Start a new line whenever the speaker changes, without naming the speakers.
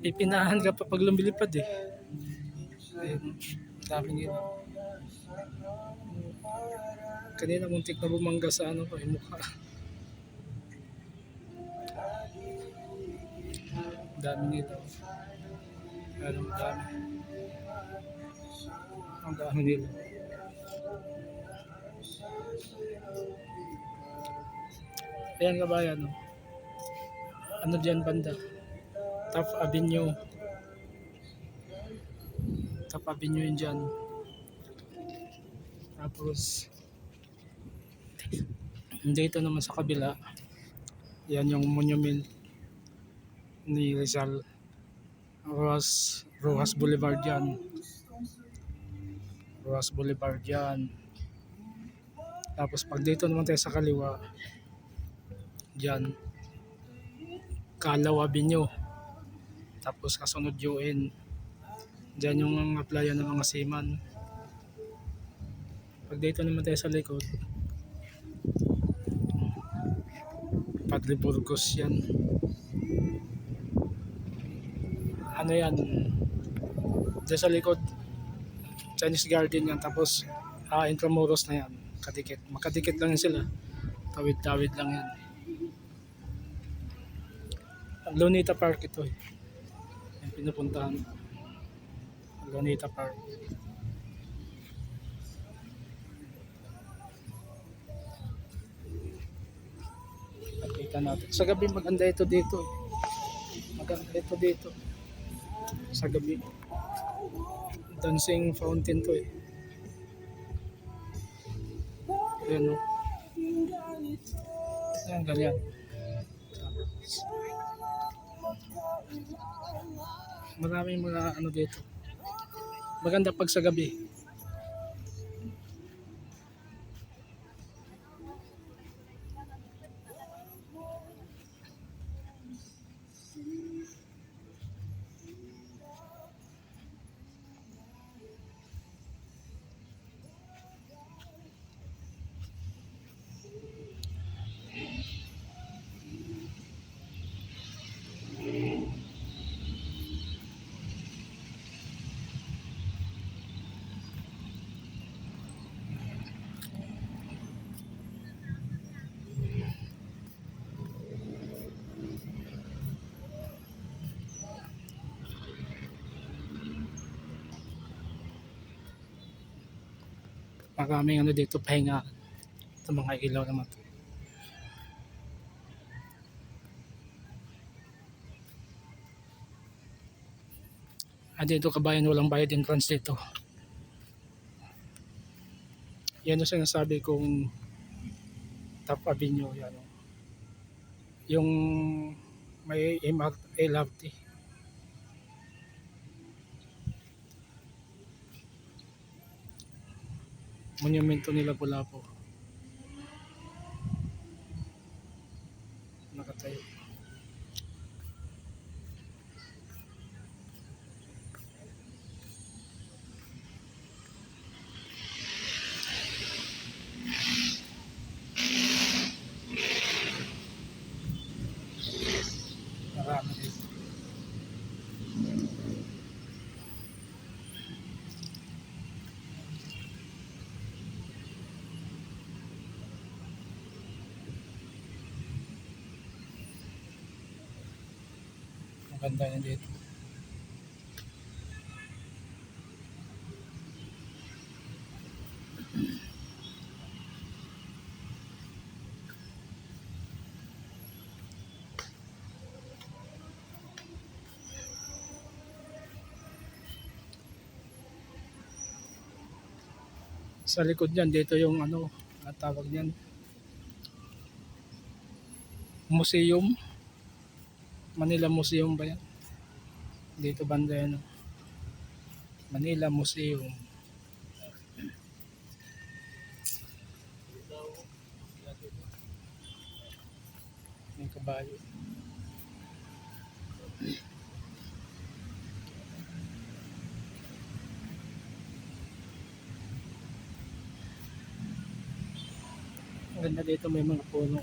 Pipinahan ka pa pag lumilipad eh. Ayun, daming yun. Kanina muntik na bumangga sa ano ko, yung mukha. Dami nito. Ang dami. Ang dami nito. Ayan kabayan, no? Ano dyan banda? Taft Avenue. Taft Avenue yun dyan. Tapos, dito naman sa kabila, yan yung monument ni Rizal. Rojas Boulevard yan. Rojas Boulevard yan. Tapos pag dito naman tayo sa kaliwa, dyan, Calao Avenue. Tapos kasunod UN. Dyan yung mga playa ng mga seaman. Pag dito naman tayo sa likod, Padre Burgos yan. Ano yan? Dyan sa likod, Chinese Garden yan. Tapos Intramuros na yan. Kadikit. Makadikit lang yan sila. Tawid-tawid lang yan. Lunita Park ito eh. Yung pinupuntahan. Lunita Park. Nakita natin. Sa gabi maganda ito dito. Maganda ito dito. Sa gabi. Dancing fountain to eh. Ayan o. Ayan, ganyan. Maraming mga ano dito. Maganda pag sa gabi. Maraming ano dito pahinga. Ito mga ilaw naman to. Dito kabayan walang bayad entrance dito. Yan yung sinasabi kong Taft Avenue. Yan. Yung may LRT. Monumento nila Lapu-Lapu. Nakatayo. Marami dito. Maganda yan dito. Sa likod niyan, dito yung ano, tawag niyan, museum. Manila Museum ba yan? Dito banda yan. Manila Museum. May kabayo. Ang ganda dito, may mga puno.